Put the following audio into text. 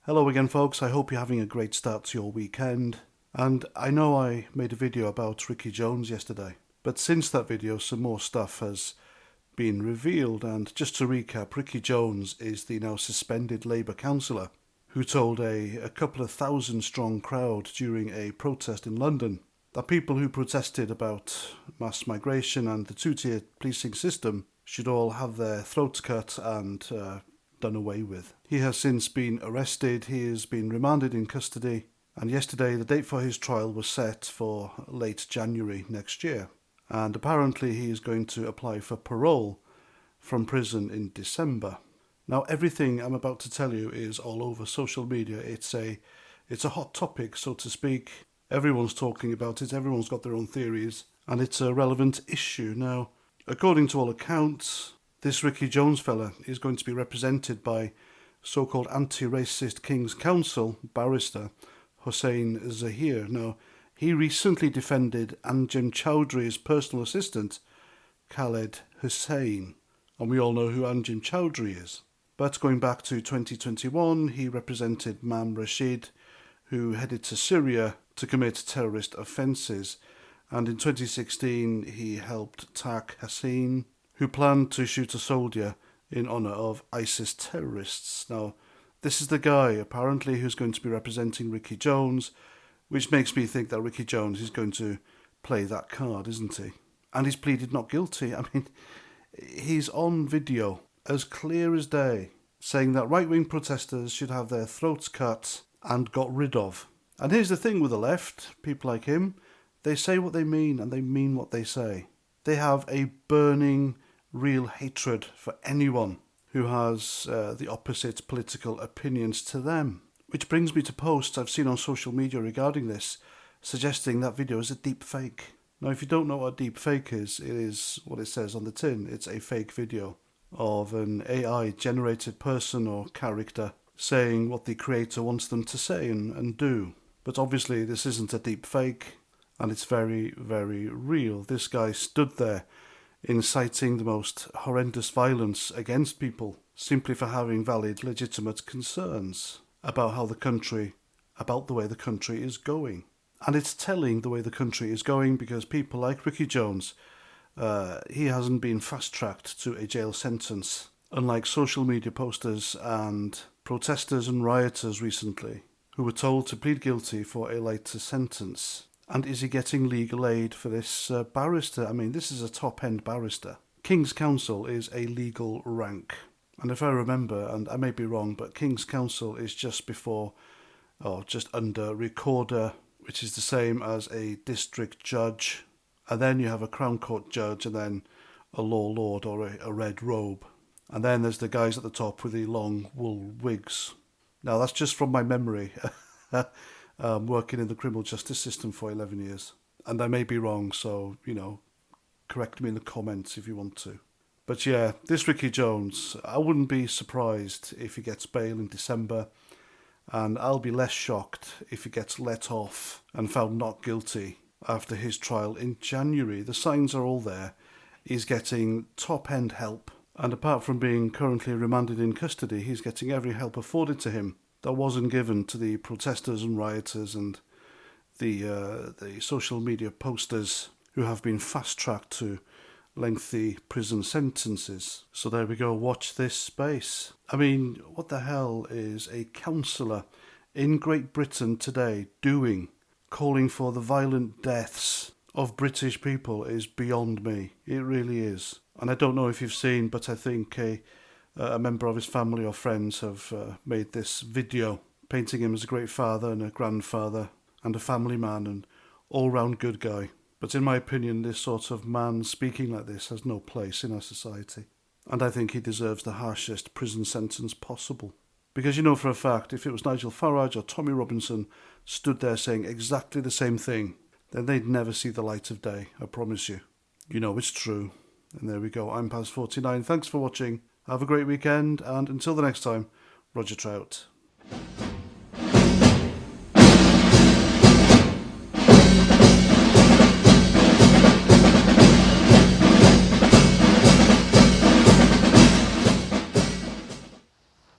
Hello again, folks. I hope you're having a great start to your weekend. And I know I made a video about Ricky Jones yesterday, but since that video, some more stuff has been revealed. And just to recap, Ricky Jones is the now suspended Labour councillor who told a couple of thousand strong crowd during a protest in London that people who protested about mass migration and the two-tier policing system should all have their throats cut and done away with. He has since been arrested, he has been remanded in custody, and yesterday the date for his trial was set for late January next year. And apparently he is going to apply for parole from prison in December. Now everything I'm about to tell you is all over social media. It's a hot topic, so to speak. Everyone's talking about it, everyone's got their own theories, and it's a relevant issue. Now, according to all accounts, this Ricky Jones fella is going to be represented by so-called anti-racist King's Counsel barrister Hussein Zahir. Now, he recently defended Anjem Choudhury's personal assistant, Khaled Hussein, and we all know who Anjem Choudhury is. But going back to 2021, he represented Mam Rashid, who headed to Syria to commit terrorist offences, and in 2016 he helped Tak Hassin, who planned to shoot a soldier in honour of ISIS terrorists. Now, this is the guy, apparently, who's going to be representing Ricky Jones, which makes me think that Ricky Jones is going to play that card, isn't he? And he's pleaded not guilty. I mean, he's on video, as clear as day, saying that right-wing protesters should have their throats cut and got rid of. And here's the thing with the left, people like him, they say what they mean and they mean what they say. They have a burning, real hatred for anyone who has the opposite political opinions to them. Which brings me to posts I've seen on social media regarding this, suggesting that video is a deep fake. Now, if you don't know what a deep fake is, it is what it says on the tin. It's a fake video of an AI-generated person or character saying what the creator wants them to say and do. But obviously this isn't a deep fake, and it's very, very real. This guy stood there inciting the most horrendous violence against people simply for having valid, legitimate concerns about the way the country is going. And it's telling the way the country is going because people like Ricky Jones, he hasn't been fast-tracked to a jail sentence, unlike social media posters and protesters and rioters recently, who were told to plead guilty for a lighter sentence. And is he getting legal aid for this barrister? I mean, this is a top-end barrister. King's Counsel is a legal rank. And if I remember, and I may be wrong, but King's Counsel is just before, or just under recorder, which is the same as a district judge. And then you have a Crown Court judge, and then a law lord or a red robe. And then there's the guys at the top with the long wool wigs. Now, that's just from my memory. Working in the criminal justice system for 11 years. And I may be wrong, so, correct me in the comments if you want to. But yeah, this Ricky Jones, I wouldn't be surprised if he gets bail in December, and I'll be less shocked if he gets let off and found not guilty after his trial in January. The signs are all there. He's getting top-end help, and apart from being currently remanded in custody, he's getting every help afforded to him that wasn't given to the protesters and rioters and the social media posters who have been fast-tracked to lengthy prison sentences. So there we go, watch this space. I mean, what the hell is a councillor in Great Britain today doing, calling for the violent deaths of British people is beyond me. It really is. And I don't know if you've seen, but I think a member of his family or friends have made this video painting him as a great father and a grandfather and a family man and all-round good guy. But in my opinion, this sort of man speaking like this has no place in our society. And I think he deserves the harshest prison sentence possible. Because you know for a fact, if it was Nigel Farage or Tommy Robinson stood there saying exactly the same thing, then they'd never see the light of day, I promise you. You know it's true. And there we go, I'm past 49. Thanks for watching. Have a great weekend, and until the next time, Roger Trout.